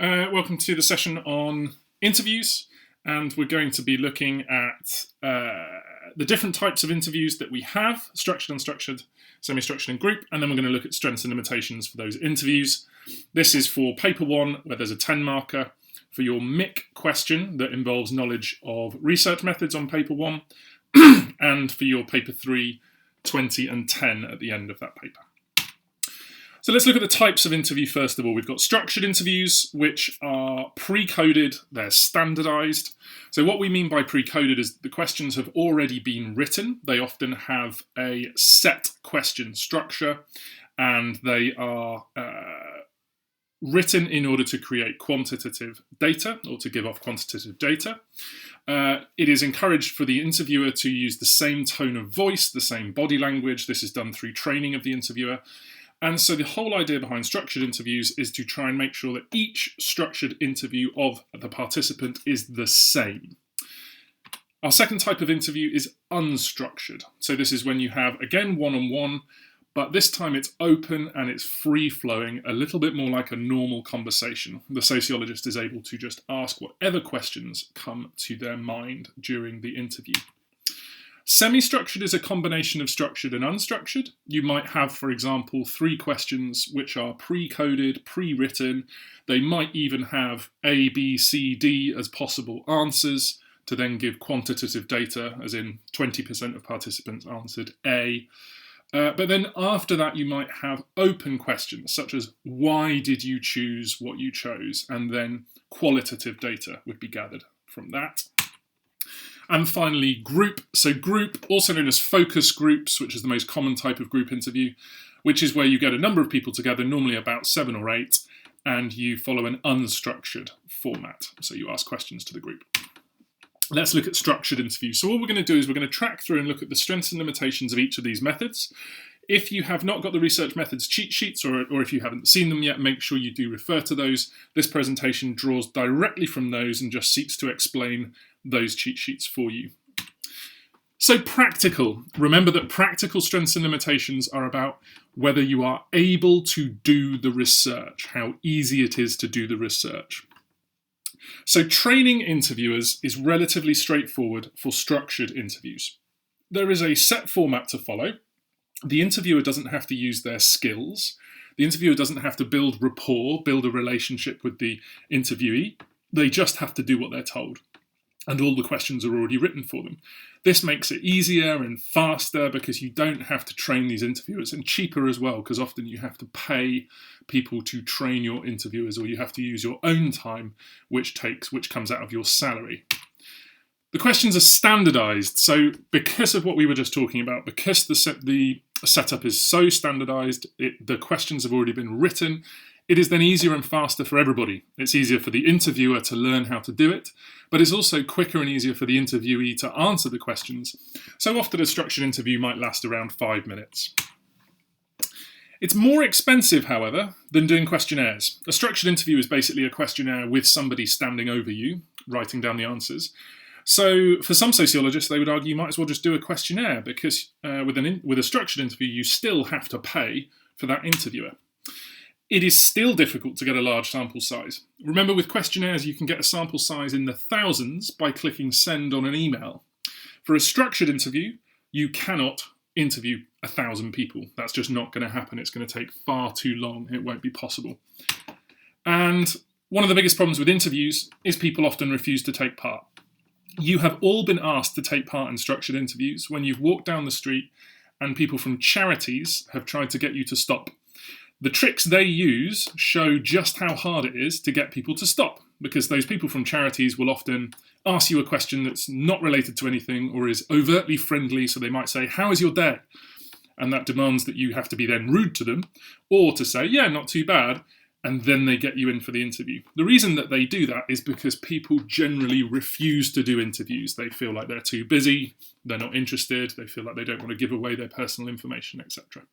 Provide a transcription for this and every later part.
Welcome to the session on interviews, and we're going to be looking at the different types of interviews that we have: structured, unstructured, semi-structured, and group, and then we're going to look at strengths and limitations for those interviews. This is for paper 1, where there's a 10 marker, for your MIC question that involves knowledge of research methods on paper 1, and for your paper 3, 20 and 10 at the end of that paper. So let's look at the types of interview first of all. We've got structured interviews, which are pre-coded, they're standardized. So what we mean by pre-coded is the questions have already been written. They often have a set question structure, and they are written in order to create quantitative data or to give off quantitative data. It is encouraged for the interviewer to use the same tone of voice, the same body language. This is done through training of the interviewer. And so the whole idea behind structured interviews is to try and make sure that each structured interview of the participant is the same. Our second type of interview is unstructured. So this is when you have, again, one-on-one, but this time it's open and it's free-flowing, a little bit more like a normal conversation. The sociologist is able to just ask whatever questions come to their mind during the interview. Semi-structured is a combination of structured and unstructured. You might have, for example, 3 questions which are pre-coded, pre-written. They might even have A, B, C, D as possible answers to then give quantitative data, as in 20% of participants answered A. But then after that, you might have open questions, such as why did you choose what you chose? And then qualitative data would be gathered from that. And finally, group. So group, also known as focus groups, which is the most common type of group interview, which is where you get a number of people together, normally about 7 or 8, and you follow an unstructured format. So you ask questions to the group. Let's look at structured interviews. So what we're going to do is we're going to track through and look at the strengths and limitations of each of these methods. If you have not got the research methods cheat sheets, or if you haven't seen them yet, make sure you do refer to those. This presentation draws directly from those and just seeks to explain those cheat sheets for you. So practical. Remember that practical strengths and limitations are about whether you are able to do the research, how easy it is to do the research. So training interviewers is relatively straightforward for structured interviews. There is a set format to follow. The interviewer doesn't have to use their skills. The interviewer doesn't have to build rapport, build a relationship with the interviewee. They just have to do what they're told. And all the questions are already written for them. This makes it easier and faster because you don't have to train these interviewers, and cheaper as well, because often you have to pay people to train your interviewers, or you have to use your own time, which comes out of your salary. The questions are standardized. So because of what we were just talking about, because the setup is so standardized, the questions have already been written, it is then easier and faster for everybody. It's easier for the interviewer to learn how to do it, but it's also quicker and easier for the interviewee to answer the questions. So often a structured interview might last around 5 minutes. It's more expensive, however, than doing questionnaires. A structured interview is basically a questionnaire with somebody standing over you, writing down the answers. So for some sociologists, they would argue you might as well just do a questionnaire, because with a structured interview, you still have to pay for that interviewer. It is still difficult to get a large sample size. Remember, with questionnaires, you can get a sample size in the thousands by clicking send on an email. For a structured interview, you cannot interview 1,000 people. That's just not going to happen. It's going to take far too long. It won't be possible. And one of the biggest problems with interviews is people often refuse to take part. You have all been asked to take part in structured interviews when you've walked down the street and people from charities have tried to get you to stop. The tricks they use show just how hard it is to get people to stop, because those people from charities will often ask you a question that's not related to anything or is overtly friendly. So they might say, "How is your day?" And that demands that you have to be then rude to them, or to say, "Yeah, not too bad." And then they get you in for the interview. The reason that they do that is because people generally refuse to do interviews. They feel like they're too busy, they're not interested, they feel like they don't want to give away their personal information, etc.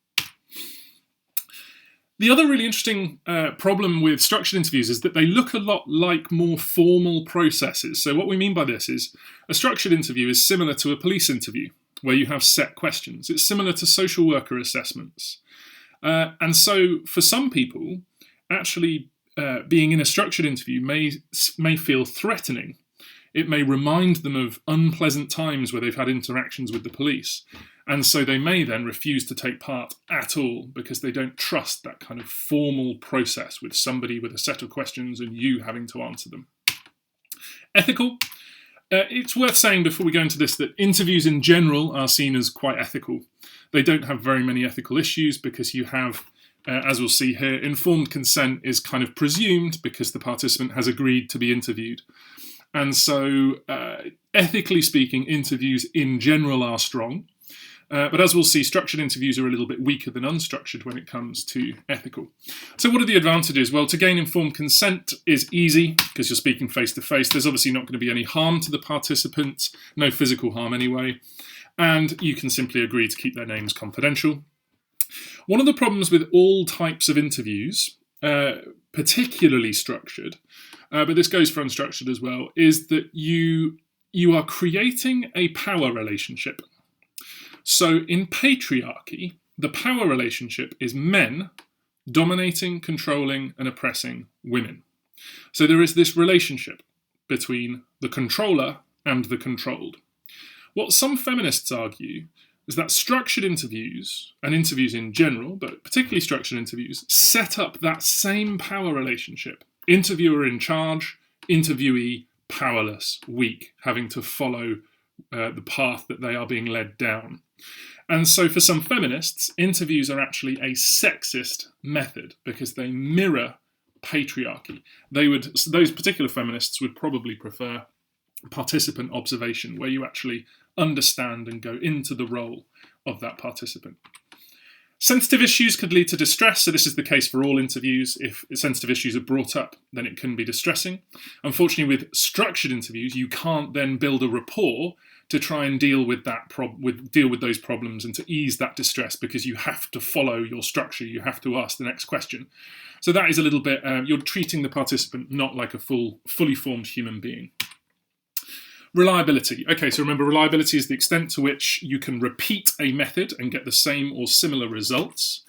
The other really interesting problem with structured interviews is that they look a lot like more formal processes. So what we mean by this is a structured interview is similar to a police interview, where you have set questions. It's similar to social worker assessments. And so for some people, actually being in a structured interview may feel threatening. It may remind them of unpleasant times where they've had interactions with the police. And so they may then refuse to take part at all because they don't trust that kind of formal process with somebody with a set of questions and you having to answer them. Ethical. It's worth saying before we go into this that interviews in general are seen as quite ethical. They don't have very many ethical issues because you have, as we'll see here, informed consent is kind of presumed because the participant has agreed to be interviewed. And so, ethically speaking, interviews in general are strong. But as we'll see, structured interviews are a little bit weaker than unstructured when it comes to ethical. So what are the advantages? Well, to gain informed consent is easy because you're speaking face-to-face. There's obviously not going to be any harm to the participants, no physical harm anyway. And you can simply agree to keep their names confidential. One of the problems with all types of interviews, particularly structured, but this goes for unstructured as well, is that you are creating a power relationship. So in patriarchy, the power relationship is men dominating, controlling, and oppressing women. So there is this relationship between the controller and the controlled. What some feminists argue is that structured interviews, and interviews in general, but particularly structured interviews, set up that same power relationship. Interviewer in charge, interviewee powerless, weak, having to follow the path that they are being led down. And so for some feminists, interviews are actually a sexist method because they mirror patriarchy. Those particular feminists would probably prefer participant observation, where you actually understand and go into the role of that participant. Sensitive issues could lead to distress, so this is the case for all interviews. If sensitive issues are brought up, then it can be distressing. Unfortunately, with structured interviews, you can't then build a rapport to try and deal with those problems and to ease that distress because you have to follow your structure, you have to ask the next question. So that is a little bit, you're treating the participant not like a fully formed human being. Reliability. Okay, so remember, reliability is the extent to which you can repeat a method and get the same or similar results.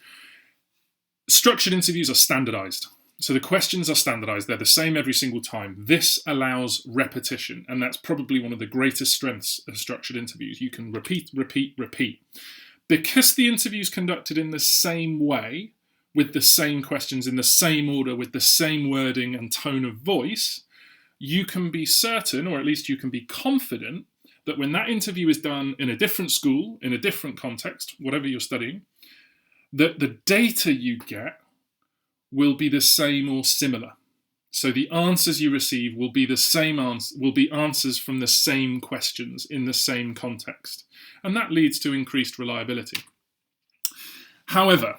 Structured interviews are standardized. So the questions are standardized. They're the same every single time. This allows repetition, and that's probably one of the greatest strengths of structured interviews. You can repeat. Because the interview is conducted in the same way, with the same questions, in the same order, with the same wording and tone of voice, you can be certain, or at least you can be confident, that when that interview is done in a different school, in a different context, whatever you're studying, that the data you get will be the same or similar. So the answers you receive will be the same will be answers from the same questions in the same context. And that leads to increased reliability. However,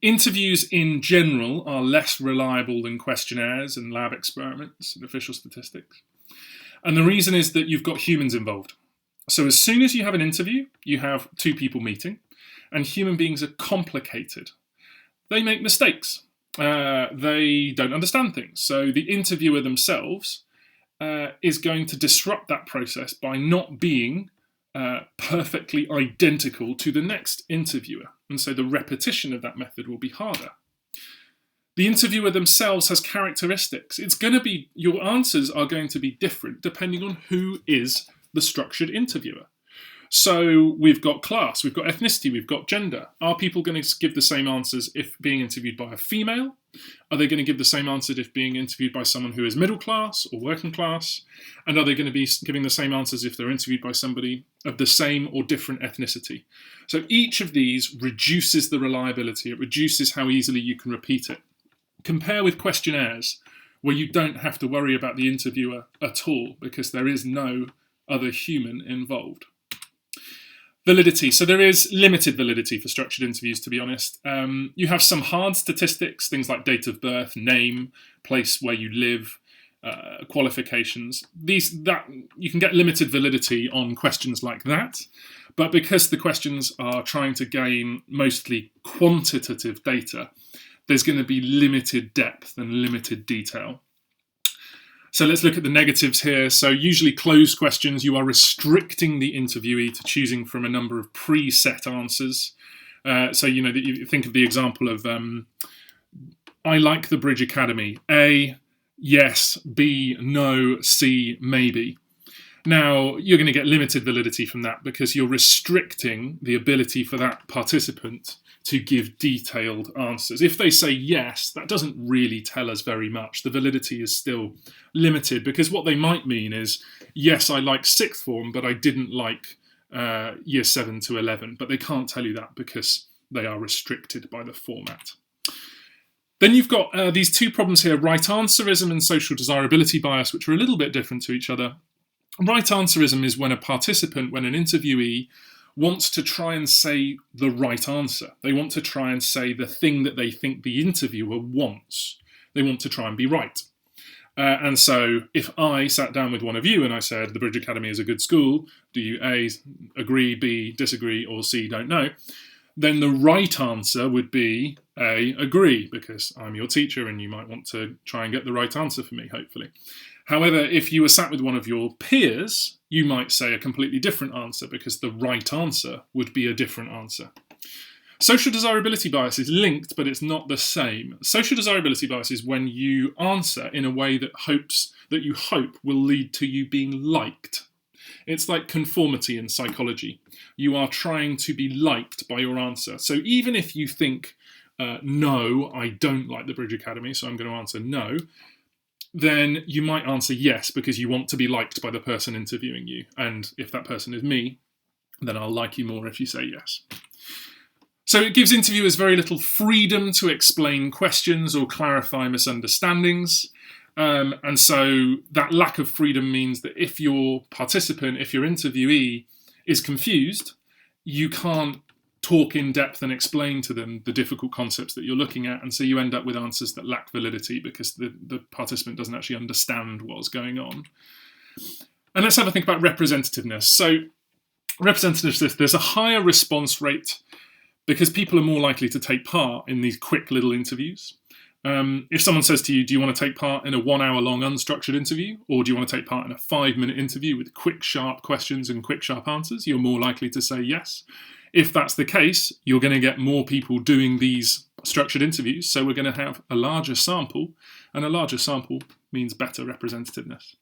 interviews in general are less reliable than questionnaires and lab experiments and official statistics. And the reason is that you've got humans involved. So as soon as you have an interview, you have two people meeting, and human beings are complicated. They make mistakes. They don't understand things. So the interviewer themselves is going to disrupt that process by not being perfectly identical to the next interviewer. And so the repetition of that method will be harder. The interviewer themselves has characteristics. Your answers are going to be different depending on who is the structured interviewer. So we've got class, we've got ethnicity, we've got gender. Are people going to give the same answers if being interviewed by a female? Are they going to give the same answers if being interviewed by someone who is middle class or working class? And are they going to be giving the same answers if they're interviewed by somebody of the same or different ethnicity? So each of these reduces the reliability. It reduces how easily you can repeat it. Compare with questionnaires, where you don't have to worry about the interviewer at all because there is no other human involved. Validity. So there is limited validity for structured interviews, to be honest. You have some hard statistics, things like date of birth, name, place where you live, qualifications. You can get limited validity on questions like that, but because the questions are trying to gain mostly quantitative data, there's going to be limited depth and limited detail. So let's look at the negatives here. So usually closed questions, you are restricting the interviewee to choosing from a number of preset answers. So, you think of the example of I like the Bridge Academy. A, yes. B, no. C, maybe. Now, you're going to get limited validity from that because you're restricting the ability for that participant to give detailed answers. If they say yes, that doesn't really tell us very much. The validity is still limited because what they might mean is, yes, I like sixth form, but I didn't like year 7 to 11. But they can't tell you that because they are restricted by the format. Then you've got these two problems here, right answerism and social desirability bias, which are a little bit different to each other. Right answerism is when a participant, when an interviewee, wants to try and say the right answer. They want to try and say the thing that they think the interviewer wants. They want to try and be right. And so if I sat down with one of you and I said, the Bridge Academy is a good school, do you A, agree, B, disagree, or C, don't know? Then the right answer would be A, agree, because I'm your teacher and you might want to try and get the right answer for me, hopefully. However, if you were sat with one of your peers, you might say a completely different answer because the right answer would be a different answer. Social desirability bias is linked, but it's not the same. Social desirability bias is when you answer in a way that you hope will lead to you being liked. It's like conformity in psychology. You are trying to be liked by your answer. So even if you think, no, I don't like the Bridge Academy, so I'm going to answer no, then you might answer yes because you want to be liked by the person interviewing you. And if that person is me, then I'll like you more if you say yes. So it gives interviewers very little freedom to explain questions or clarify misunderstandings. And so that lack of freedom means that if your participant, if your interviewee is confused, you can't talk in depth and explain to them the difficult concepts that you're looking at. And so you end up with answers that lack validity because the participant doesn't actually understand what's going on. And let's have a think about representativeness. So representativeness, there's a higher response rate because people are more likely to take part in these quick little interviews. If someone says to you, do you want to take part in a 1 hour long unstructured interview? Or do you want to take part in a 5-minute interview with quick, sharp questions and quick, sharp answers? You're more likely to say yes. If that's the case, you're going to get more people doing these structured interviews. So we're going to have a larger sample, and a larger sample means better representativeness.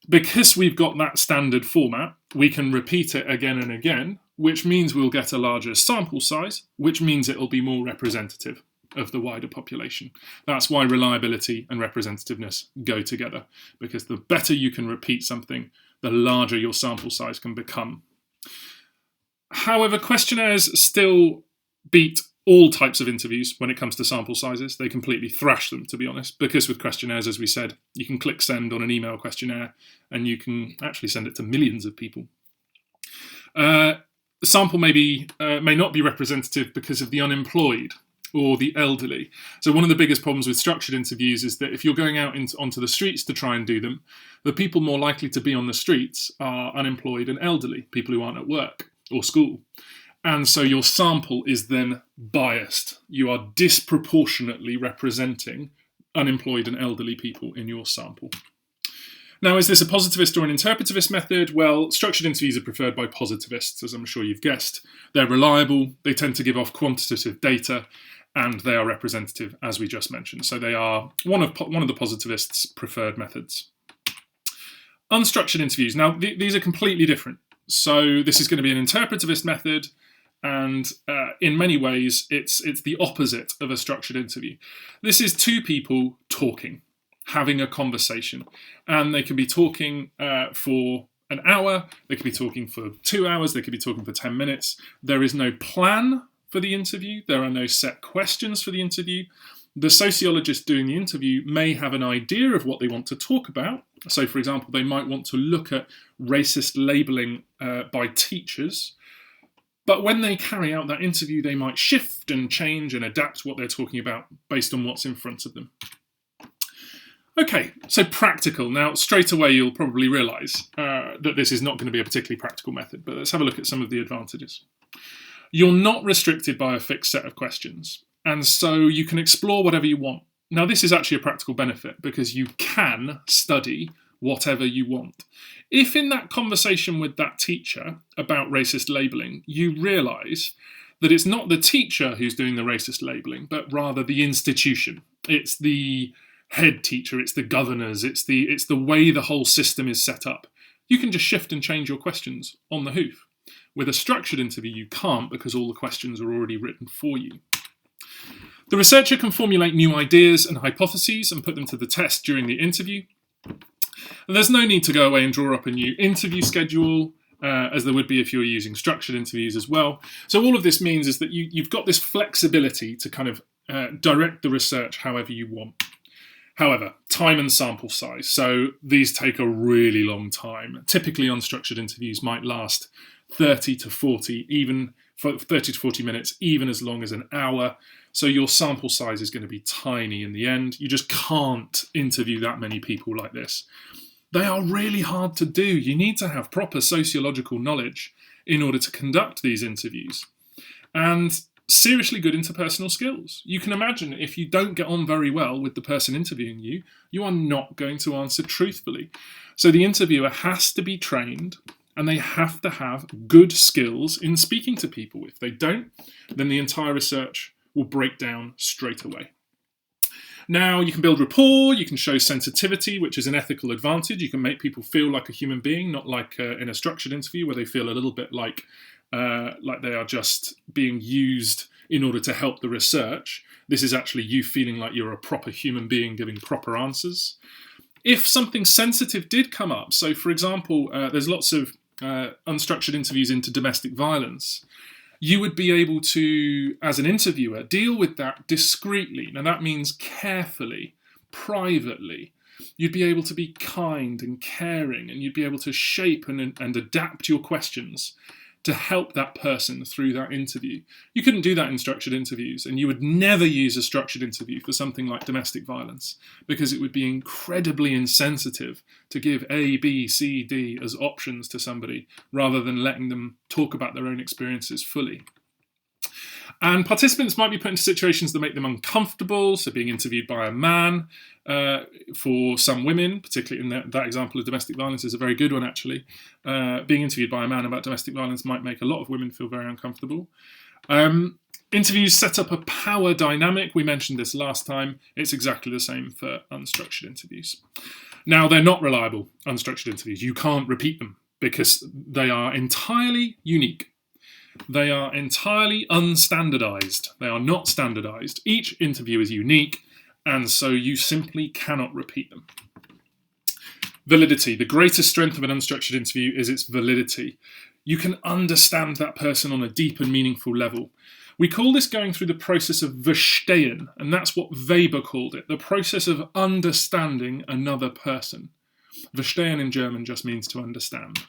Because we've got that standard format, we can repeat it again and again, which means we'll get a larger sample size, which means it'll be more representative of the wider population. That's why reliability and representativeness go together, because the better you can repeat something, the larger your sample size can become. However, questionnaires still beat all types of interviews when it comes to sample sizes. They completely thrash them, to be honest, because with questionnaires, as we said, you can click send on an email questionnaire and you can actually send it to millions of people. The sample may not be representative because of the unemployed or the elderly. So one of the biggest problems with structured interviews is that if you're going out onto the streets to try and do them, the people more likely to be on the streets are unemployed and elderly, people who aren't at work or school. And so your sample is then biased. You are disproportionately representing unemployed and elderly people in your sample. Now, is this a positivist or an interpretivist method? Well, structured interviews are preferred by positivists, as I'm sure you've guessed. They're reliable, they tend to give off quantitative data, and they are representative, as we just mentioned. So they are one of the positivists' preferred methods. Unstructured interviews. Now, these are completely different. So this is going to be an interpretivist method, and in many ways, it's the opposite of a structured interview. This is two people talking, having a conversation, and they can be talking for an hour, they could be talking for 2 hours, they could be talking for 10 minutes. There is no plan for the interview, there are no set questions for the interview. The sociologist doing the interview may have an idea of what they want to talk about. So, for example, they might want to look at racist labelling by teachers. But when they carry out that interview, they might shift and change and adapt what they're talking about based on what's in front of them. Okay, so practical. Now, straight away, you'll probably realise that this is not going to be a particularly practical method, but let's have a look at some of the advantages. You're not restricted by a fixed set of questions, and so you can explore whatever you want. Now, this is actually a practical benefit because you can study whatever you want. If in that conversation with that teacher about racist labelling, you realise that it's not the teacher who's doing the racist labelling, but rather the institution. it's the head teacher, it's the governors, it's the way the whole system is set up. You can just shift and change your questions on the hoof. With a structured interview, you can't, because all the questions are already written for you. The researcher can formulate new ideas and hypotheses and put them to the test during the interview. And there's no need to go away and draw up a new interview schedule, as there would be if you were using structured interviews as well. So all of this means is that you've got this flexibility to kind of direct the research however you want. However, time and sample size. So these take a really long time. Typically, unstructured interviews might last 30 to 40 minutes, even as long as an hour. So your sample size is going to be tiny in the end. You just can't interview that many people like this. They are really hard to do. You need to have proper sociological knowledge in order to conduct these interviews. And seriously good interpersonal skills. You can imagine if you don't get on very well with the person interviewing you, you are not going to answer truthfully. So the interviewer has to be trained, and they have to have good skills in speaking to people. If they don't, then the entire research will break down straight away. Now, you can build rapport, you can show sensitivity, which is an ethical advantage. You can make people feel like a human being, not like in a structured interview where they feel a little bit like they are just being used in order to help the research. This is actually you feeling like you're a proper human being giving proper answers. If something sensitive did come up, so for example, there's lots of unstructured interviews into domestic violence, you would be able to, as an interviewer, deal with that discreetly. Now that means carefully, privately. You'd be able to be kind and caring, and you'd be able to shape and adapt your questions to help that person through that interview. You couldn't do that in structured interviews, and you would never use a structured interview for something like domestic violence, because it would be incredibly insensitive to give A, B, C, D as options to somebody, rather than letting them talk about their own experiences fully. And participants might be put into situations that make them uncomfortable, so being interviewed by a man. For some women, particularly in that example of domestic violence is a very good one actually, being interviewed by a man about domestic violence might make a lot of women feel very uncomfortable. Interviews set up a power dynamic. We mentioned this last time. It's exactly the same for unstructured interviews. Now, they're not reliable, unstructured interviews. You can't repeat them because they are entirely unique. They are entirely unstandardized. They are not standardized. Each interview is unique, and so you simply cannot repeat them. Validity. The greatest strength of an unstructured interview is its validity. You can understand that person on a deep and meaningful level. We call this going through the process of Verstehen, and that's what Weber called it, the process of understanding another person. Verstehen in German just means to understand.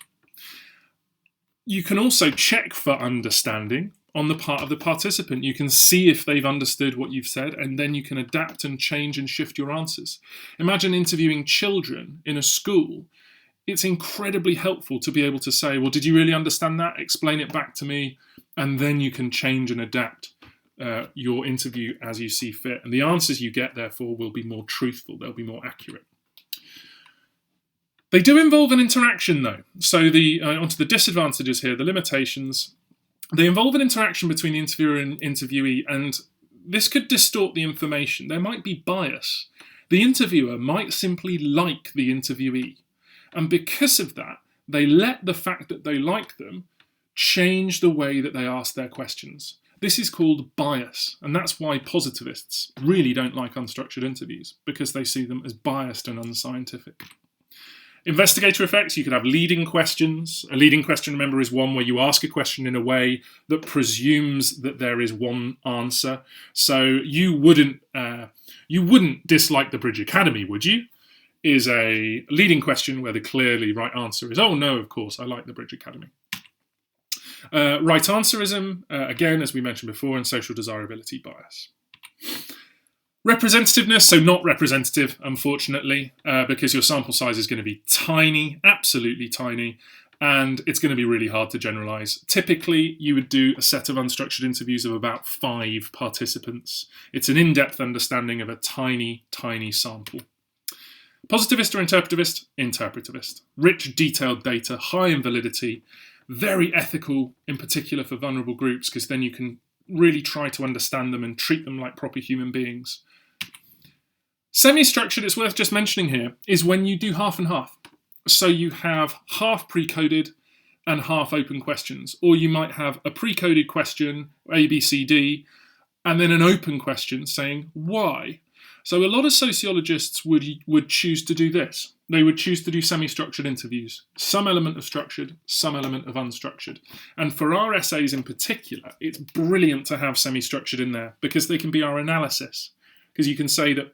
You can also check for understanding on the part of the participant. You can see if they've understood what you've said, and then you can adapt and change and shift your answers. Imagine interviewing children in a school. It's incredibly helpful to be able to say, well, did you really understand that? Explain it back to me. And then you can change and adapt your interview as you see fit. And the answers you get, therefore, will be more truthful. They'll be more accurate. They do involve an interaction, though. So onto the disadvantages here, the limitations. They involve an interaction between the interviewer and interviewee, and this could distort the information. There might be bias. The interviewer might simply like the interviewee, and because of that, they let the fact that they like them change the way that they ask their questions. This is called bias, and that's why positivists really don't like unstructured interviews, because they see them as biased and unscientific. Investigator effects, you could have leading questions. A leading question, remember, is one where you ask a question in a way that presumes that there is one answer. So you wouldn't dislike the Bridge Academy, would you? Is a leading question where the clearly right answer is, oh no, of course, I like the Bridge Academy. Right answerism, again, as we mentioned before, and social desirability bias. Representativeness, so not representative, unfortunately, because your sample size is going to be tiny, absolutely tiny, and it's going to be really hard to generalize. Typically, you would do a set of unstructured interviews of about 5 participants. It's an in-depth understanding of a tiny, tiny sample. Positivist or interpretivist? Interpretivist. Rich, detailed data, high in validity, very ethical, in particular for vulnerable groups, because then you can really try to understand them and treat them like proper human beings. Semi-structured, it's worth just mentioning here, is when you do half and half. So you have half pre-coded and half open questions. Or you might have a pre-coded question, A, B, C, D, and then an open question saying why. So a lot of sociologists would choose to do this. They would choose to do semi-structured interviews, some element of structured, some element of unstructured. And for our essays in particular, it's brilliant to have semi-structured in there because they can be our analysis. Because you can say that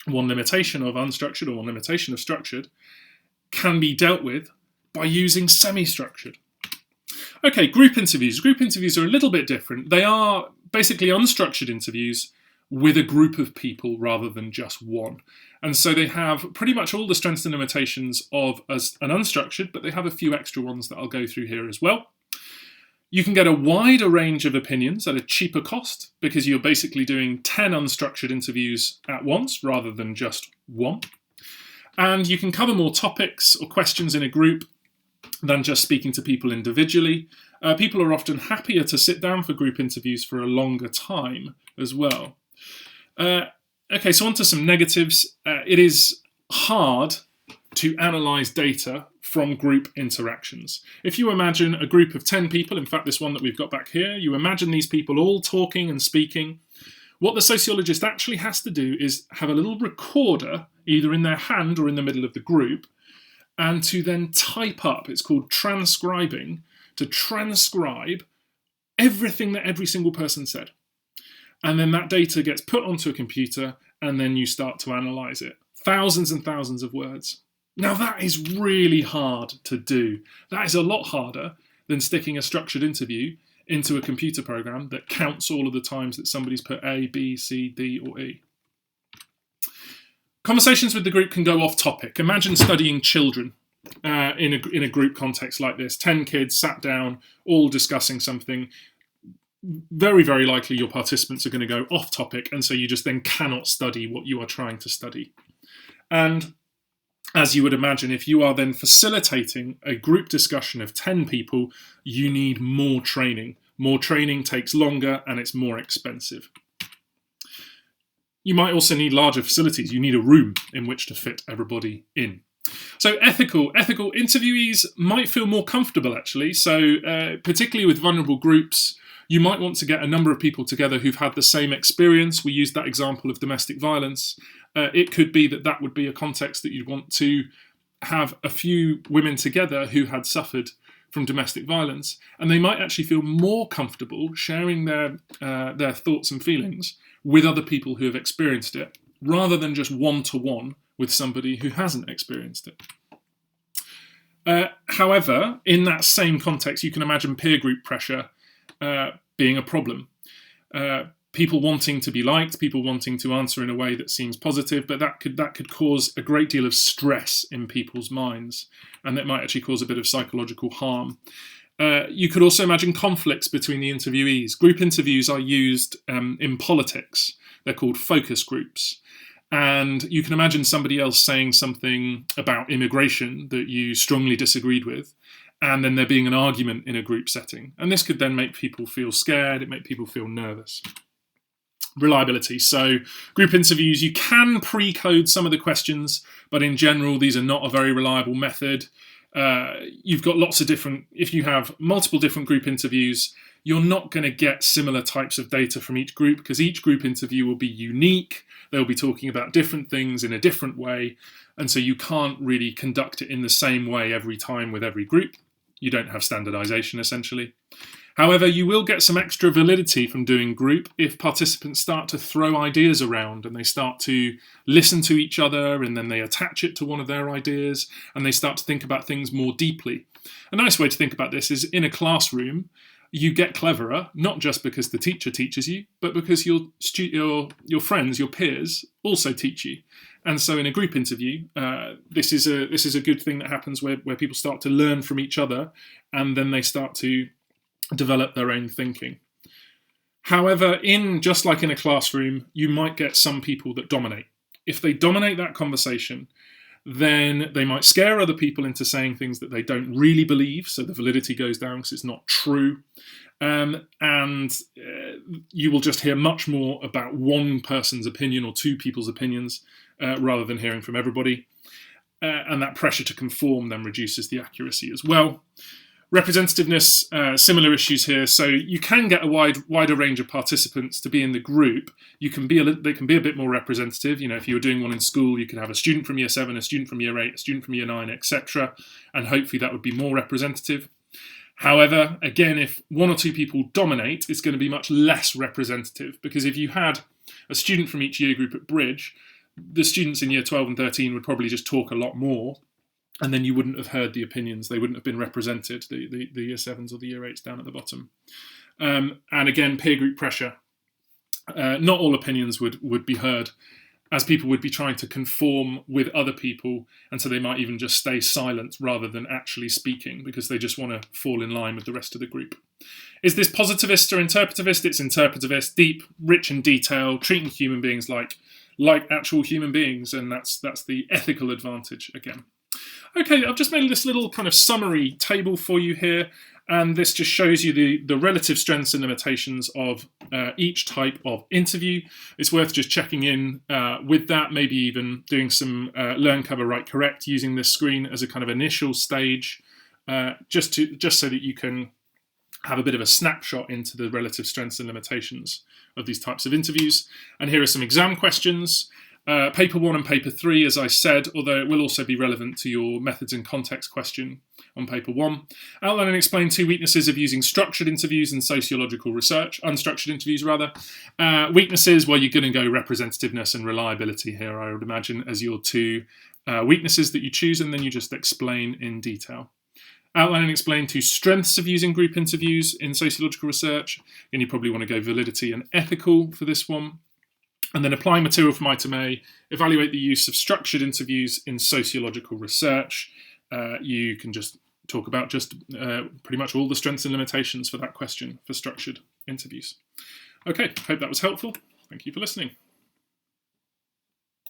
one limitation of unstructured or one limitation of structured can be dealt with by using semi-structured. Okay, group interviews. Group interviews are a little bit different. They are basically unstructured interviews with a group of people rather than just one. And so they have pretty much all the strengths and limitations of as an unstructured, but they have a few extra ones that I'll go through here as well. You can get a wider range of opinions at a cheaper cost because you're basically doing 10 unstructured interviews at once rather than just one. And you can cover more topics or questions in a group than just speaking to people individually. People are often happier to sit down for group interviews for a longer time as well. Okay, so on to some negatives. It is hard to analyse data from group interactions. If you imagine a group of 10 people, in fact this one that we've got back here, you imagine these people all talking and speaking. What the sociologist actually has to do is have a little recorder either in their hand or in the middle of the group, and to then type up, it's called transcribing, to transcribe everything that every single person said. And then that data gets put onto a computer and then you start to analyse it. Thousands and thousands of words. Now that is really hard to do. That is a lot harder than sticking a structured interview into a computer program that counts all of the times that somebody's put A, B, C, D or E. Conversations with the group can go off topic. Imagine studying children in a group context like this. 10 kids sat down, all discussing something. Very, very likely your participants are going to go off topic, and so you just then cannot study what you are trying to study. And as you would imagine, if you are then facilitating a group discussion of 10 people, you need more training. More training takes longer and it's more expensive. You might also need larger facilities. You need a room in which to fit everybody in. So ethical interviewees might feel more comfortable actually. So particularly with vulnerable groups, you might want to get a number of people together who've had the same experience. We used that example of domestic violence. It could be that would be a context that you'd want to have a few women together who had suffered from domestic violence, and they might actually feel more comfortable sharing their thoughts and feelings with other people who have experienced it, rather than just one-to-one with somebody who hasn't experienced it. However, in that same context, you can imagine peer group pressure being a problem. People wanting to be liked, people wanting to answer in a way that seems positive, but that could cause a great deal of stress in people's minds, and that might actually cause a bit of psychological harm. You could also imagine conflicts between the interviewees. Group interviews are used in politics. They're called focus groups. And you can imagine somebody else saying something about immigration that you strongly disagreed with, and then there being an argument in a group setting. And this could then make people feel scared, it make people feel nervous. Reliability. So group interviews, you can pre-code some of the questions, but in general, these are not a very reliable method. You've got lots of different, if you have multiple different group interviews, you're not going to get similar types of data from each group because each group interview will be unique. They'll be talking about different things in a different way. And so you can't really conduct it in the same way every time with every group. You don't have standardization essentially. However, you will get some extra validity from doing group if participants start to throw ideas around and they start to listen to each other and then they attach it to one of their ideas and they start to think about things more deeply. A nice way to think about this is in a classroom, you get cleverer, not just because the teacher teaches you, but because your friends, your peers, also teach you. And so in a group interview, this is a good thing that happens where people start to learn from each other and then they start to develop their own thinking. However, just like in a classroom, you might get some people that dominate. If they dominate that conversation, then they might scare other people into saying things that they don't really believe, so the validity goes down because it's not true. And you will just hear much more about one person's opinion or two people's opinions rather than hearing from everybody. And that pressure to conform then reduces the accuracy as well. Representativeness, similar issues here. So you can get a wider range of participants to be in the group. They can be a bit more representative. If you were doing one in school, you could have a student from year 7, a student from year 8, a student from year 9, etc. And hopefully that would be more representative. However, again, if 1 or 2 people dominate, it's going to be much less representative, because if you had a student from each year group at Bridge, the students in year 12 and 13 would probably just talk a lot more, and then you wouldn't have heard the opinions. They wouldn't have been represented, the year 7s or the year 8s down at the bottom. And again, peer group pressure. Not all opinions would be heard, as people would be trying to conform with other people, and so they might even just stay silent rather than actually speaking, because they just want to fall in line with the rest of the group. Is this positivist or interpretivist? It's interpretivist, deep, rich in detail, treating human beings like actual human beings, and that's the ethical advantage again. Okay, I've just made this little kind of summary table for you here, and this just shows you the relative strengths and limitations of each type of interview. It's worth just checking in with that, maybe even doing some learn, cover, write, correct, using this screen as a kind of initial stage, just so that you can have a bit of a snapshot into the relative strengths and limitations of these types of interviews. And here are some exam questions. Paper 1 and paper 3, as I said, although it will also be relevant to your methods and context question on paper 1. Outline and explain 2 weaknesses of using structured interviews in sociological research, unstructured interviews rather. Weaknesses, well, you're going to go representativeness and reliability here, I would imagine, as your 2 weaknesses that you choose, and then you just explain in detail. Outline and explain 2 strengths of using group interviews in sociological research, and you probably want to go validity and ethical for this one. And then apply material from item A, evaluate the use of structured interviews in sociological research. You can just talk about pretty much all the strengths and limitations for that question for structured interviews. Okay, hope that was helpful. Thank you for listening.